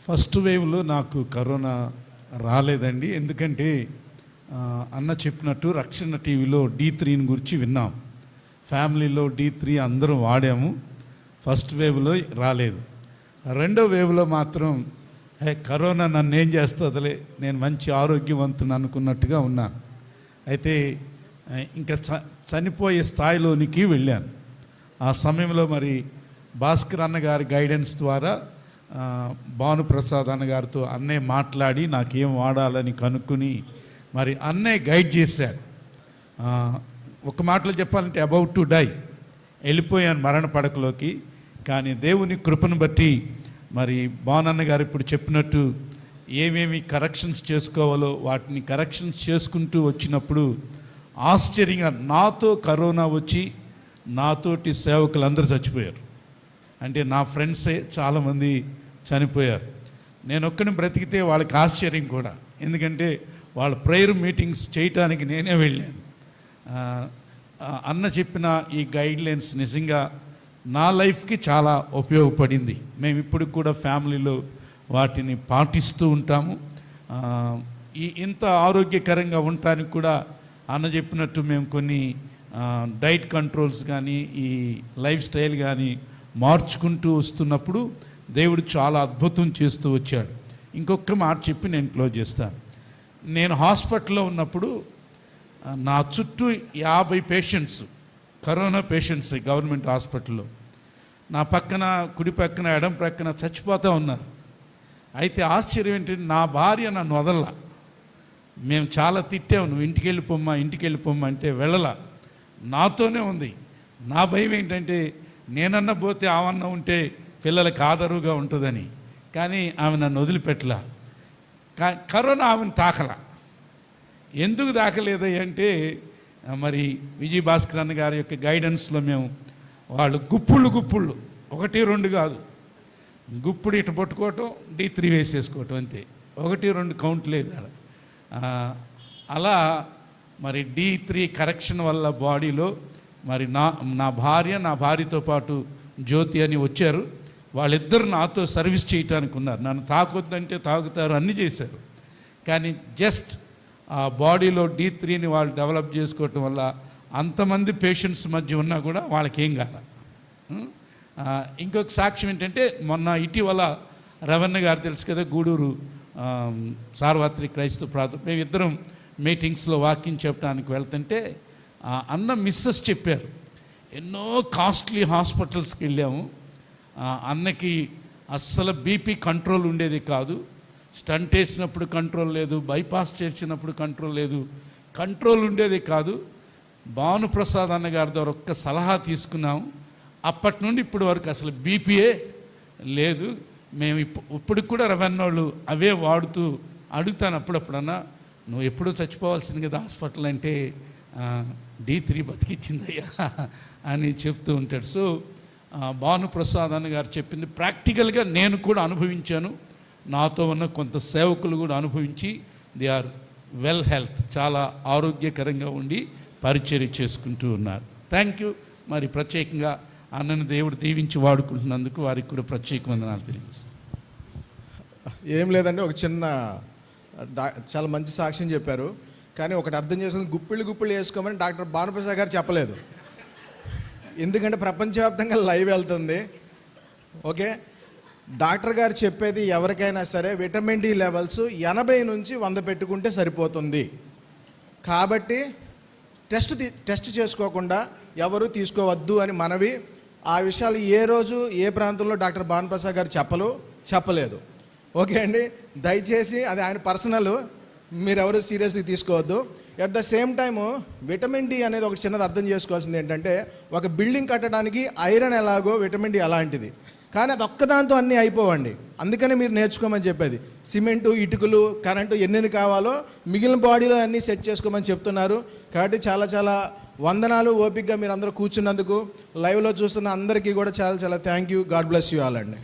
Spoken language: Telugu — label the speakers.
Speaker 1: ఫస్ట్ వేవ్లో నాకు కరోనా రాలేదండి. ఎందుకంటే అన్న చెప్పినట్టు రక్షణ టీవీలో D3 గురించి విన్నాం. ఫ్యామిలీలో D3 అందరం వాడాము. ఫస్ట్ వేవ్లో రాలేదు. రెండో వేవ్లో మాత్రం కరోనా నన్ను ఏం చేస్తుందిలే, నేను మంచి ఆరోగ్యవంతుని అనుకున్నట్టుగా ఉన్నాను. అయితే ఇంకా చనిపోయే స్థాయిలోనికి వెళ్ళాను. ఆ సమయంలో మరి భాస్కర్ అన్న గారి గైడెన్స్ ద్వారా భానుప్రసాద్ అన్న గారితో అన్నే మాట్లాడి నాకేం వాడాలని కనుక్కుని మరి అన్నే గైడ్ చేశాడు. ఒక మాటలో చెప్పాలంటే అబౌట్ టు డై, వెళ్ళిపోయాను మరణ పడకలోకి. కానీ దేవుని కృపను బట్టి మరి భానన్న గారు ఇప్పుడు చెప్పినట్టు ఏమేమి కరెక్షన్స్ చేసుకోవాలో వాటిని కరెక్షన్స్ చేసుకుంటూ వచ్చినప్పుడు ఆశ్చర్యంగా నాతో కరోనా వచ్చి నాతోటి సేవకులు అందరూ చచ్చిపోయారు. అంటే నా ఫ్రెండ్సే చాలామంది చనిపోయారు. నేను ఒక్కడిని బ్రతికితే వాళ్ళకి ఆశ్చర్యం కూడా, ఎందుకంటే వాళ్ళ ప్రేయర్ మీటింగ్స్ చేయటానికి నేనే వెళ్ళాను. అన్న చెప్పిన ఈ గైడ్లైన్స్ నిజంగా నా లైఫ్కి చాలా ఉపయోగపడింది. మేము ఇప్పుడు కూడా ఫ్యామిలీలో వాటిని పాటిస్తూ ఉంటాము. ఇంత ఆరోగ్యకరంగా ఉండటానికి కూడా అన్న చెప్పినట్టు మేము కొన్ని డైట్ కంట్రోల్స్ కానీ ఈ లైఫ్ స్టైల్ కానీ మార్చుకుంటూ వస్తున్నప్పుడు దేవుడు చాలా అద్భుతం చేస్తూ వచ్చాడు. ఇంకొక మాట చెప్పి నేను క్లోజ్ చేస్తాను. నేను హాస్పిటల్లో ఉన్నప్పుడు నా చుట్టూ 50 పేషెంట్స్, కరోనా పేషెంట్స్ గవర్నమెంట్ హాస్పిటల్లో. నా పక్కన, కుడి పక్కన, ఎడం పక్కన చచ్చిపోతూ ఉన్నారు. అయితే ఆశ్చర్యం ఏంటంటే నా భార్య నన్ను వదల్లా. మేము చాలా తిట్టాము, నువ్వు ఇంటికి వెళ్ళిపోమ్మా అంటే వెళ్ళలా, నాతోనే ఉంది. నా భయం ఏంటంటే నేనన్నా పోతే ఆవన్నా ఉంటే పిల్లలకి ఆదరుగా ఉంటుందని. కానీ ఆమె నన్ను వదిలిపెట్టలా. కరోనా ఆమెను తాకలా. ఎందుకు దాకలేదు అంటే మరి విజయ్ భాస్కర్ అన్న గారి యొక్క గైడెన్స్లో మేము వాళ్ళు గుప్పుళ్ళు 1, 2 కాదు, గుప్పుడు ఇటు పట్టుకోవటం, D3 వేసేసుకోవటం, అంతే. 1, 2 కౌంట్ లేదు అలా. అలా మరి D3 కరెక్షన్ వల్ల బాడీలో మరి నా భార్యతో పాటు జ్యోతి అని వచ్చారు. వాళ్ళిద్దరు నాతో సర్వీస్ చేయటానికి ఉన్నారు. నన్ను తాకొద్దంటే తాగుతారు, అన్నీ చేశారు. కానీ జస్ట్ ఆ బాడీలో D3ని వాళ్ళు డెవలప్ చేసుకోవటం వల్ల అంతమంది పేషెంట్స్ మధ్య ఉన్నా కూడా వాళ్ళకేం కాదు. ఇంకొక సాక్ష్యం ఏంటంటే మొన్న ఇటీవల రవణ గారు తెలుసు కదా, గూడూరు సార్వత్రిక క్రైస్తవ ప్రాంతం, మేమిద్దరం మీటింగ్స్లో వాకింగ్ చెప్పడానికి వెళ్తుంటే అన్న మిస్సెస్ చెప్పారు, ఎన్నో కాస్ట్లీ హాస్పిటల్స్కి వెళ్ళాము, అన్నకి అస్సలు బీపీ కంట్రోల్ ఉండేది కాదు, స్టంట్ వేసినప్పుడు కంట్రోల్ లేదు, బైపాస్ చేసినప్పుడు కంట్రోల్ ఉండేది కాదు. భానుప్రసాద్ అన్న గారి ద్వారా ఒక్క సలహా తీసుకున్నాము. అప్పటి నుండి ఇప్పటి వరకు అసలు బీపీయే లేదు. మేము ఇప్పుడు కూడా రవన్నోళ్ళు అవే వాడుతూ అడుగుతాను అప్పుడప్పుడన్నా, నువ్వు ఎప్పుడూ చచ్చిపోవాల్సింది కదా హాస్పిటల్ అంటే, D3 బతికిచ్చిందయ్యా అని చెప్తూ ఉంటాడు. సో భానుప్రసాద్ అన్న గారు చెప్పింది ప్రాక్టికల్గా నేను కూడా అనుభవించాను. నాతో ఉన్న కొంత సేవకులు కూడా అనుభవించి దే ఆర్ వెల్ హెల్త్, చాలా ఆరోగ్యకరంగా ఉండి పరిచర్య చేసుకుంటూ ఉన్నారు. Thank you. మరి ప్రత్యేకంగా అన్నను దేవుడు దీవించి వాడుకుంటున్నందుకు వారికి కూడా ప్రత్యేక వందనాలు తెలియజేస్తాను.
Speaker 2: ఏం లేదండి, ఒక చిన్న చాలా మంచి సాక్ష్యం చెప్పారు. కానీ ఒకటి అర్థం చేసుకుని గుప్పిళ్ళు వేసుకోమని డాక్టర్ భానుప్రసాద్ గారు చెప్పలేదు. ఎందుకంటే ప్రపంచవ్యాప్తంగా లైవ్ వెళ్తుంది. ఓకే, డాక్టర్ గారు చెప్పేది ఎవరికైనా సరే విటమిన్ D లెవెల్స్ 80 నుంచి 100 పెట్టుకుంటే సరిపోతుంది. కాబట్టి టెస్ట్ చేసుకోకుండా ఎవరు తీసుకోవద్దు అని మనవి. ఆ విషయాలు ఏ రోజు ఏ ప్రాంతంలో డాక్టర్ భానుప్రసాద్ గారు చెప్పలేదు. ఓకే అండి, దయచేసి అది ఆయన పర్సనల్, మీరెవరు సీరియస్గా తీసుకోవద్దు. At the same time vitamin D అనేది ఒక చిన్నది అర్థం చేసుకోవాల్సింది ఏంటంటే, ఒక బిల్డింగ్ కట్టడానికి ఐరన్ ఎలాగో విటమిన్ D అలాంటిది. కానీ అది ఒక్కదాంతో అన్నీ అయిపోవండి. అందుకని మీరు నేర్చుకోమని చెప్పేది. సిమెంటు, ఇటుకలు, కరెంటు ఎన్నెన్ని కావాలో మిగిలిన బాడీలో అన్నీ సెట్ చేసుకోమని చెప్తున్నారు. కాబట్టి చాలా వందనాలు. ఓపికగా మీరు అందరూ కూర్చున్నందుకు, లైవ్లో చూస్తున్న అందరికీ కూడా చాలా thank you. God bless you all అండి.